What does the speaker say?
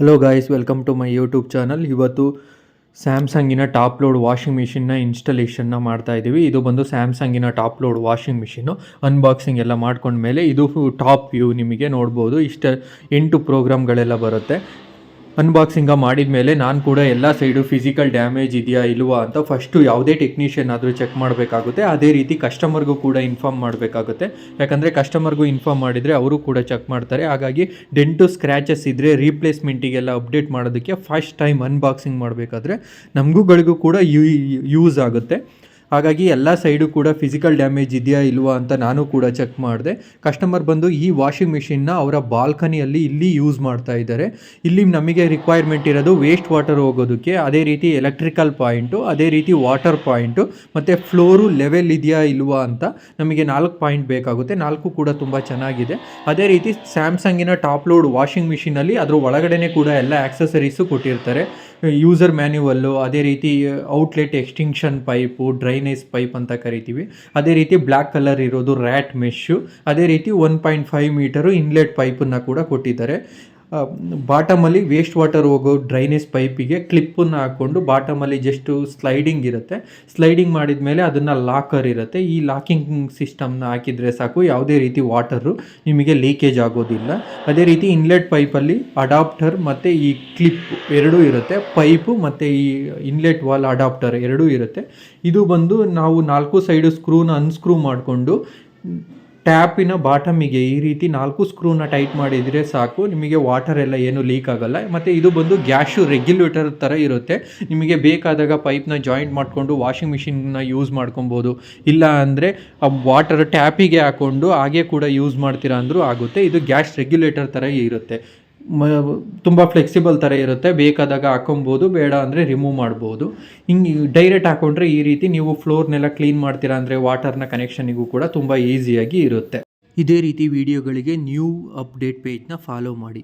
Hello guys, welcome to my YouTube channel. ಇವತ್ತು ಸ್ಯಾಮ್ಸಂಗಿನ top load washing ಮಿಷಿನ್ನ ಇನ್ಸ್ಟಾಲೇಷನ್ನ ಮಾಡ್ತಾ ಇದ್ದೀವಿ. ಇದು ಬಂದು ಸ್ಯಾಮ್ಸಂಗಿನ top load washing machine. Unboxing ಎಲ್ಲ ಮಾಡ್ಕೊಂಡ್ಮೇಲೆ ಇದು ಟಾಪ್ ವ್ಯೂ ನಿಮಗೆ ನೋಡ್ಬೋದು. 8 ಪ್ರೋಗ್ರಾಮ್ಗಳೆಲ್ಲ ಬರುತ್ತೆ. ಅನ್ಬಾಕ್ಸಿಂಗ ಮಾಡಿದ ಮೇಲೆ ನಾನು ಕೂಡ ಎಲ್ಲ ಸೈಡು ಫಿಸಿಕಲ್ ಡ್ಯಾಮೇಜ್ ಇದೆಯಾ ಇಲ್ವಾ ಅಂತ ಫಸ್ಟು ಯಾವುದೇ ಟೆಕ್ನಿಷಿಯನ್ ಆದರೂ ಚೆಕ್ ಮಾಡಬೇಕಾಗುತ್ತೆ. ಅದೇ ರೀತಿ ಕಸ್ಟಮರ್ಗೂ ಕೂಡ ಇನ್ಫಾರ್ಮ್ ಮಾಡಬೇಕಾಗುತ್ತೆ. ಯಾಕಂದರೆ ಕಸ್ಟಮರ್ಗೂ ಇನ್ಫಾರ್ಮ್ ಮಾಡಿದರೆ ಅವರು ಕೂಡ ಚೆಕ್ ಮಾಡ್ತಾರೆ. ಹಾಗಾಗಿ ಡೆಂಟು ಸ್ಕ್ರ್ಯಾಚಸ್ ಇದ್ದರೆ ರೀಪ್ಲೇಸ್ಮೆಂಟಿಗೆಲ್ಲ ಅಪ್ಡೇಟ್ ಮಾಡೋದಕ್ಕೆ ಫಸ್ಟ್ ಟೈಮ್ ಅನ್ಬಾಕ್ಸಿಂಗ್ ಮಾಡಬೇಕಾದ್ರೆ ನಮಗೂ ಕೂಡ ಯೂಸ್ ಆಗುತ್ತೆ. ಹಾಗಾಗಿ ಎಲ್ಲ ಸೈಡು ಕೂಡ ಫಿಸಿಕಲ್ ಡ್ಯಾಮೇಜ್ ಇದೆಯಾ ಇಲ್ವಾ ಅಂತ ನಾನು ಕೂಡ ಚೆಕ್ ಮಾಡಿದೆ. ಕಸ್ಟಮರ್ ಬಂದು ಈ ವಾಷಿಂಗ್ ಮಿಷಿನ್ನ ಅವರ ಬಾಲ್ಕನಿಯಲ್ಲಿ ಇಲ್ಲಿ ಯೂಸ್ ಮಾಡ್ತಾ ಇದ್ದಾರೆ. ಇಲ್ಲಿ ನಮಗೆ ರಿಕ್ವೈರ್ಮೆಂಟ್ ಇರೋದು ವೇಸ್ಟ್ ವಾಟರ್ ಹೋಗೋದಕ್ಕೆ, ಅದೇ ರೀತಿ ಎಲೆಕ್ಟ್ರಿಕಲ್ ಪಾಯಿಂಟು, ಅದೇ ರೀತಿ ವಾಟರ್ ಪಾಯಿಂಟು ಮತ್ತು ಫ್ಲೋರು ಲೆವೆಲ್ ಇದೆಯಾ ಇಲ್ವಾ ಅಂತ ನಮಗೆ 4 ಪಾಯಿಂಟ್ ಬೇಕಾಗುತ್ತೆ. 4 ಕೂಡ ತುಂಬ ಚೆನ್ನಾಗಿದೆ. ಅದೇ ರೀತಿ ಸ್ಯಾಮ್ಸಂಗಿನ ಟಾಪ್ ಲೋಡ್ ವಾಷಿಂಗ್ ಮಿಷಿನಲ್ಲಿ ಅದ್ರ ಒಳಗಡೆ ಕೂಡ ಎಲ್ಲ ಆಕ್ಸೆಸರೀಸು ಕೊಟ್ಟಿರ್ತಾರೆ. ಯೂಸರ್ ಮ್ಯಾನ್ಯುವಲ್ಲು, ಅದೇ ರೀತಿ outlet extinction pipe, drainage pipe ಅಂತ ಕರಿತೀವಿ, ಅದೇ ರೀತಿ ಬ್ಲ್ಯಾಕ್ ಕಲರ್ ಇರೋದು ರ್ಯಾಟ್ ಮೆಶ್ಶು, ಅದೇ ರೀತಿ 1.5 ಮೀಟರು ಇನ್ಲೆಟ್ ಪೈಪನ್ನು ಕೂಡ ಕೊಟ್ಟಿದ್ದಾರೆ. ಬಾಟಮಲ್ಲಿ ವೇಸ್ಟ್ ವಾಟರ್ ಹೋಗೋ ಡ್ರೈನೇಜ್ ಪೈಪಿಗೆ ಕ್ಲಿಪ್ಪನ್ನು ಹಾಕ್ಕೊಂಡು ಬಾಟಮಲ್ಲಿ ಜಸ್ಟು ಸ್ಲೈಡಿಂಗ್ ಇರುತ್ತೆ. ಸ್ಲೈಡಿಂಗ್ ಮಾಡಿದ ಮೇಲೆ ಅದನ್ನು ಲಾಕರ್ ಇರುತ್ತೆ. ಈ ಲಾಕಿಂಗ್ ಸಿಸ್ಟಮ್ನ ಹಾಕಿದರೆ ಸಾಕು, ಯಾವುದೇ ರೀತಿ ವಾಟರು ನಿಮಗೆ ಲೀಕೇಜ್ ಆಗೋದಿಲ್ಲ. ಅದೇ ರೀತಿ ಇನ್ಲೆಟ್ ಪೈಪಲ್ಲಿ ಅಡಾಪ್ಟರ್ ಮತ್ತು ಈ ಕ್ಲಿಪ್ ಎರಡೂ ಇರುತ್ತೆ. ಪೈಪು ಮತ್ತು ಈ ಇನ್ಲೆಟ್ ವಾಲ್ ಅಡಾಪ್ಟರ್ ಎರಡೂ ಇರುತ್ತೆ. ಇದು ಬಂದು ನಾವು 4 ಸೈಡು ಸ್ಕ್ರೂನ ಅನ್ಸ್ಕ್ರೂ ಮಾಡಿಕೊಂಡು ಟ್ಯಾಪಿನ ಬಾಟಮಿಗೆ ಈ ರೀತಿ 4 ಸ್ಕ್ರೂನ ಟೈಟ್ ಮಾಡಿದರೆ ಸಾಕು, ನಿಮಗೆ ವಾಟರ್ ಎಲ್ಲ ಏನು ಲೀಕ್ ಆಗೋಲ್ಲ. ಮತ್ತು ಇದು ಬಂದು ಗ್ಯಾಶು ರೆಗ್ಯುಲೇಟರ್ ಥರ ಇರುತ್ತೆ. ನಿಮಗೆ ಬೇಕಾದಾಗ ಪೈಪ್ನ ಜಾಯಿಂಟ್ ಮಾಡಿಕೊಂಡು ವಾಷಿಂಗ್ ಮಿಷಿನ್ನ ಯೂಸ್ ಮಾಡ್ಕೊಬೋದು. ಇಲ್ಲ ಅಂದರೆ ಆ ವಾಟರ್ ಟ್ಯಾಪಿಗೆ ಹಾಕ್ಕೊಂಡು ಹಾಗೆ ಕೂಡ ಯೂಸ್ ಮಾಡ್ತೀರಾ ಅಂದರೂ ಆಗುತ್ತೆ. ಇದು ಗ್ಯಾಸ್ ರೆಗ್ಯುಲೇಟರ್ ಥರ ಇರುತ್ತೆ. ತುಂಬ ಫ್ಲೆಕ್ಸಿಬಲ್ ಥರ ಇರುತ್ತೆ. ಬೇಕಾದಾಗ ಹಾಕೊಬೋದು, ಬೇಡ ಅಂದರೆ ರಿಮೂವ್ ಮಾಡ್ಬೋದು. ಹಿಂಗೆ ಡೈರೆಕ್ಟ್ ಹಾಕ್ಕೊಂಡ್ರೆ ಈ ರೀತಿ ನೀವು ಫ್ಲೋರ್ನೆಲ್ಲ ಕ್ಲೀನ್ ಮಾಡ್ತೀರಾ ಅಂದರೆ ವಾಟರ್ನ ಕನೆಕ್ಷನಿಗೂ ಕೂಡ ತುಂಬ ಈಸಿಯಾಗಿ ಇರುತ್ತೆ. ಇದೇ ರೀತಿ ವಿಡಿಯೋಗಳಿಗೆ ನ್ಯೂ ಅಪ್ಡೇಟ್ ಪೇಜ್ನ ಫಾಲೋ ಮಾಡಿ.